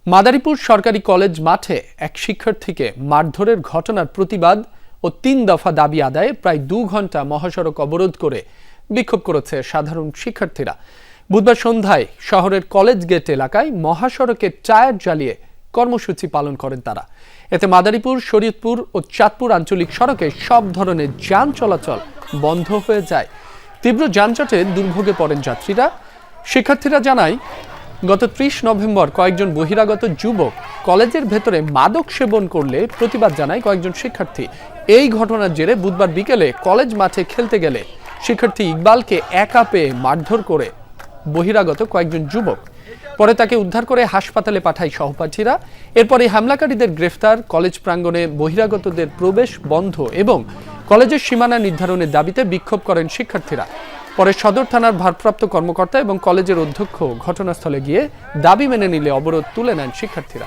মাদারীপুর সরকারি কলেজ মাঠে এক শিক্ষার্থীকে মারধরের ঘটনার প্রতিবাদ ও ৩ দফা দাবি আদায়ে প্রায় ২ ঘন্টা মহাসড়ক অবরোধ করে বিক্ষোভ করেছে সাধারণ শিক্ষার্থীরা। বুধবার সন্ধ্যায় শহরের কলেজ গেট এলাকায় মহাসড়কে টায়ার জ্বালিয়ে কর্মসূচি পালন করেন তারা। এতে মাদারীপুর, শরীয়তপুর ও চাঁদপুর আঞ্চলিক সড়কে সব ধরনের যান চলাচল বন্ধ হয়ে যায়। তীব্র যানজটে দুর্ভোগে পড়েন যাত্রীরা। শিক্ষার্থীরা জানায়, গত ৩০ নভেম্বর কয়েকজন বহিরাগত যুবক কলেজের ভেতরে মাদক সেবন করলে প্রতিবাদ জানায় কয়েকজন শিক্ষার্থী। এই ঘটনার জেরে বুধবার বিকেলে কলেজ মাঠে খেলতে গেলে শিক্ষার্থী ইকবালকে একা পেয়ে মারধর করে বহিরাগত কয়েকজন যুবক। পরে তাকে উদ্ধার করে হাসপাতালে পাঠায় সহপাঠীরা। এরপরে হামলাকারীদের গ্রেফতার, কলেজ প্রাঙ্গণে বহিরাগতদের প্রবেশ বন্ধ এবং কলেজের সীমানা নির্ধারণের দাবিতে বিক্ষোভ করেন শিক্ষার্থীরা। পরে সদর থানার ভারপ্রাপ্ত কর্মকর্তা এবং কলেজের অধ্যক্ষ ঘটনাস্থলে গিয়ে দাবি মেনে নিলে অবরোধ তুলে নেন শিক্ষার্থীরা।